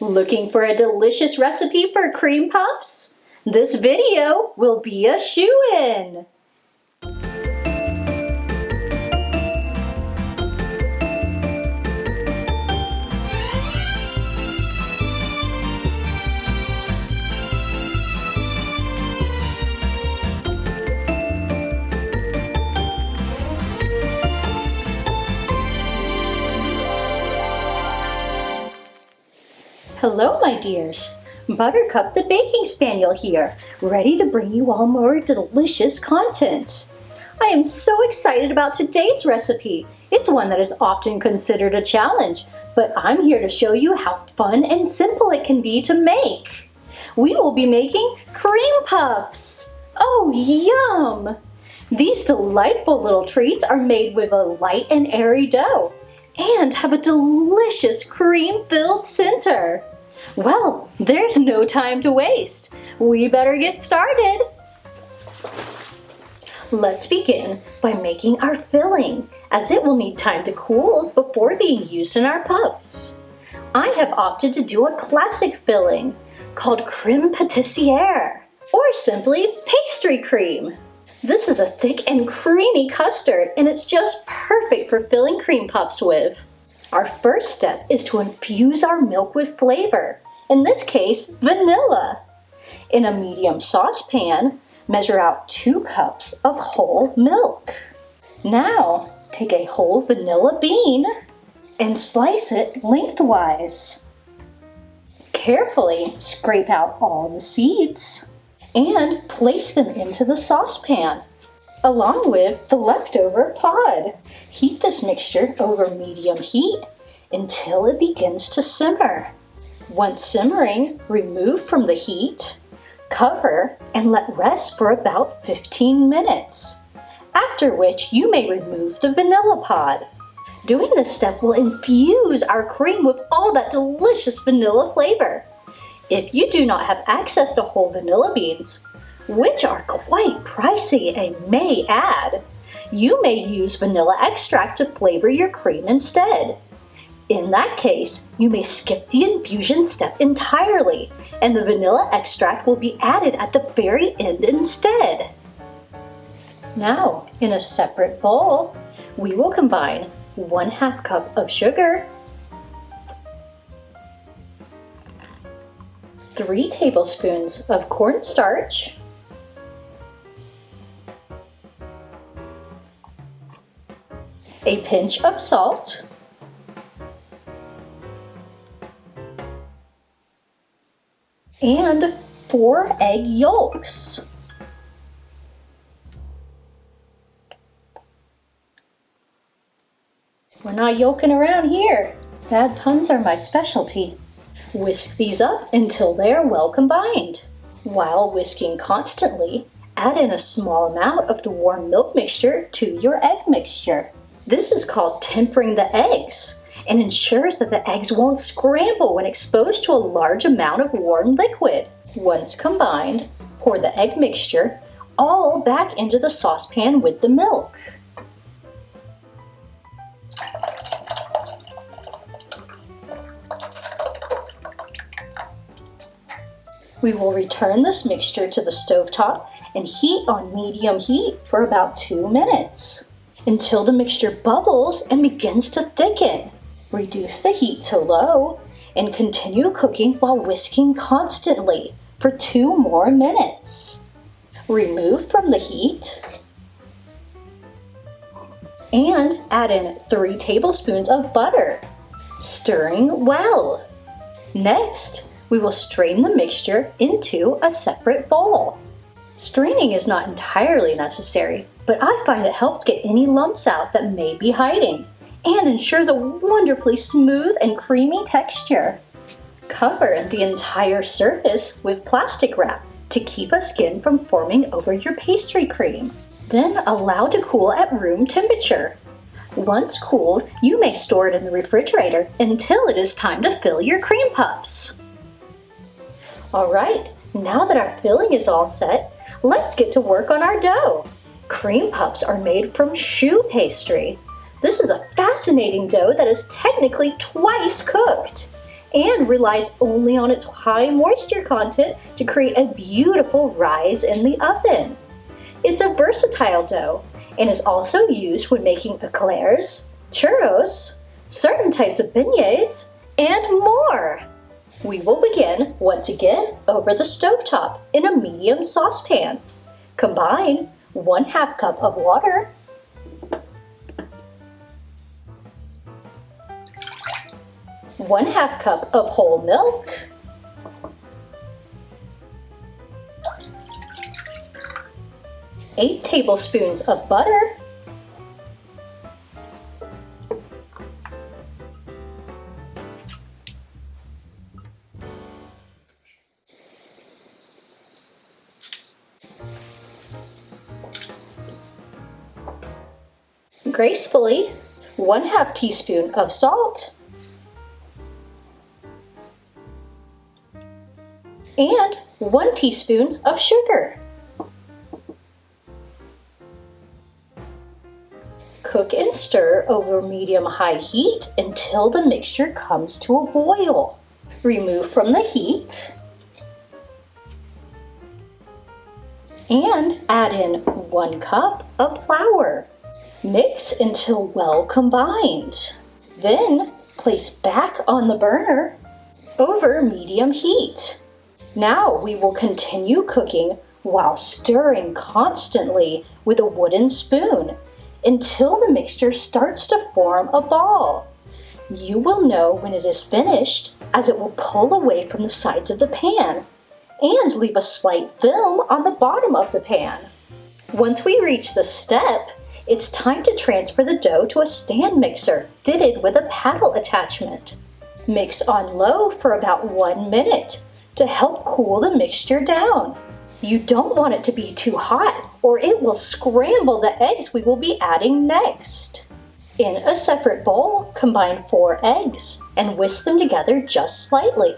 Looking for a delicious recipe for cream puffs? This video will be a shoo-in! Hello, my dears. Buttercup the Baking Spaniel here, ready to bring you all more delicious content. I am so excited about today's recipe. It's one that is often considered a challenge, but I'm here to show you how fun and simple it can be to make. We will be making cream puffs. Oh, yum! These delightful little treats are made with a light and airy dough and have a delicious cream-filled center. Well, there's no time to waste. We better get started. Let's begin by making our filling, as it will need time to cool before being used in our puffs. I have opted to do a classic filling called Creme Patissiere, or simply pastry cream. This is a thick and creamy custard, and it's just perfect for filling cream puffs with. Our first step is to infuse our milk with flavor, in this case, vanilla. In a medium saucepan, measure out 2 cups of whole milk. Now, take a whole vanilla bean and slice it lengthwise. Carefully scrape out all the seeds and place them into the saucepan, along with the leftover pod. Heat this mixture over medium heat until it begins to simmer. Once simmering, remove from the heat, cover, and let rest for about 15 minutes, after which you may remove the vanilla pod. Doing this step will infuse our cream with all that delicious vanilla flavor. If you do not have access to whole vanilla beans, which are quite pricey and may add, you may use vanilla extract to flavor your cream instead. In that case, you may skip the infusion step entirely, and the vanilla extract will be added at the very end instead. Now, in a separate bowl, we will combine 1/2 cup of sugar, 3 tablespoons of cornstarch, a pinch of salt, and 4 egg yolks. We're not yolking around here. Bad puns are my specialty. Whisk these up until they are well combined. While whisking constantly, add in a small amount of the warm milk mixture to your egg mixture. This is called tempering the eggs and ensures that the eggs won't scramble when exposed to a large amount of warm liquid. Once combined, pour the egg mixture all back into the saucepan with the milk. We will return this mixture to the stovetop and heat on medium heat for about 2 minutes until the mixture bubbles and begins to thicken. Reduce the heat to low and continue cooking while whisking constantly for 2 more minutes. Remove from the heat and add in 3 tablespoons of butter, stirring well. Next, we will strain the mixture into a separate bowl. Straining is not entirely necessary, but I find it helps get any lumps out that may be hiding and ensures a wonderfully smooth and creamy texture. Cover the entire surface with plastic wrap to keep a skin from forming over your pastry cream. Then allow to cool at room temperature. Once cooled, you may store it in the refrigerator until it is time to fill your cream puffs. Alright, now that our filling is all set, let's get to work on our dough. Cream puffs are made from choux pastry. This is a fascinating dough that is technically twice cooked. and relies only on its high moisture content to create a beautiful rise in the oven. It's a versatile dough and is also used when making eclairs, churros, certain types of beignets, and more. We will begin once again over the stovetop in a medium saucepan. Combine 1/2 cup of water, 1/2 cup of whole milk, 8 tablespoons of butter, gracefully 1/2 teaspoon of salt, and 1 teaspoon of sugar. Cook and stir over medium-high heat until the mixture comes to a boil. Remove from the heat and add in 1 cup of flour. Mix until well combined. Then place back on the burner over medium heat. Now we will continue cooking while stirring constantly with a wooden spoon until the mixture starts to form a ball. You will know when it is finished as it will pull away from the sides of the pan and leave a slight film on the bottom of the pan. Once we reach this step, it's time to transfer the dough to a stand mixer fitted with a paddle attachment. Mix on low for about 1 minute to help cool the mixture down. You don't want it to be too hot or it will scramble the eggs we will be adding next. In a separate bowl, combine 4 eggs and whisk them together just slightly.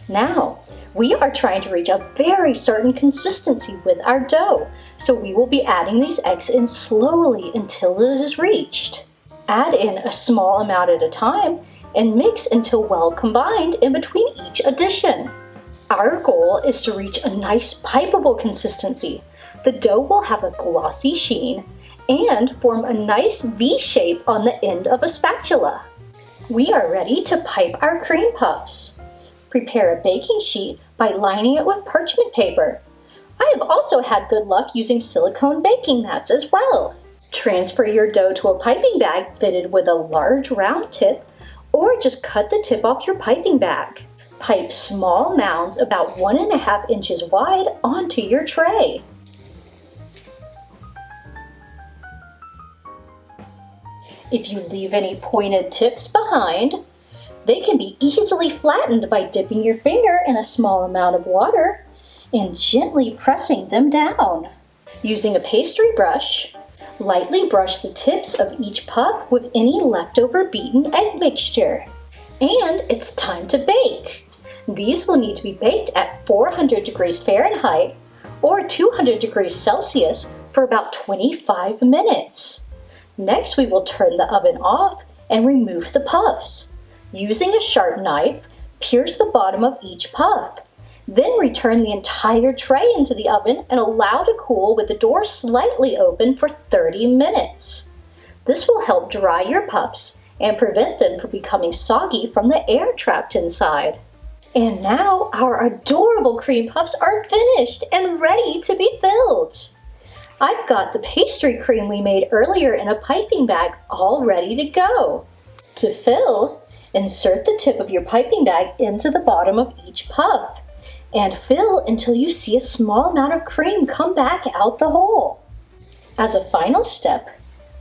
Now, we are trying to reach a very certain consistency with our dough, so we will be adding these eggs in slowly until it is reached. Add in a small amount at a time and mix until well combined in between each addition. Our goal is to reach a nice pipeable consistency. The dough will have a glossy sheen and form a nice V shape on the end of a spatula. We are ready to pipe our cream puffs. Prepare a baking sheet by lining it with parchment paper. I have also had good luck using silicone baking mats as well. Transfer your dough to a piping bag fitted with a large round tip, or just cut the tip off your piping bag. Pipe small mounds about 1.5 inches wide onto your tray. If you leave any pointed tips behind, they can be easily flattened by dipping your finger in a small amount of water and gently pressing them down. Using a pastry brush, lightly brush the tips of each puff with any leftover beaten egg mixture. And it's time to bake. These will need to be baked at 400 degrees Fahrenheit or 200 degrees Celsius for about 25 minutes. Next, we will turn the oven off and remove the puffs. Using a sharp knife, pierce the bottom of each puff. Then return the entire tray into the oven and allow to cool with the door slightly open for 30 minutes. This will help dry your puffs and prevent them from becoming soggy from the air trapped inside. And now our adorable cream puffs are finished and ready to be filled. I've got the pastry cream we made earlier in a piping bag all ready to go. To fill, insert the tip of your piping bag into the bottom of each puff and fill until you see a small amount of cream come back out the hole. As a final step,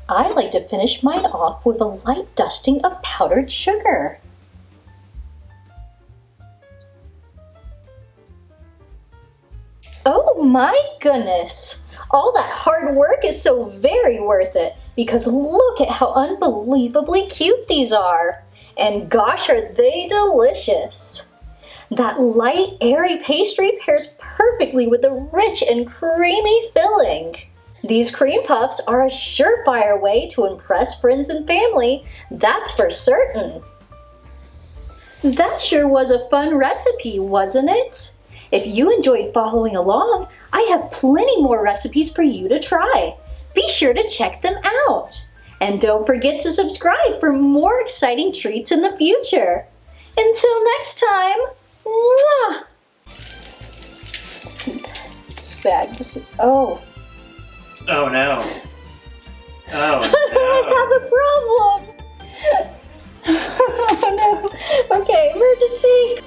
I like to finish mine off with a light dusting of powdered sugar. Oh my goodness! All that hard work is so very worth it because look at how unbelievably cute these are. And gosh, are they delicious! That light, airy pastry pairs perfectly with the rich and creamy filling. These cream puffs are a surefire way to impress friends and family, that's for certain. That sure was a fun recipe, wasn't it? If you enjoyed following along, I have plenty more recipes for you to try. Be sure to check them out. And don't forget to subscribe for more exciting treats in the future. Until next time, mwah! This bag, oh. Oh no. Oh no. I have a problem. Oh no. Okay, emergency.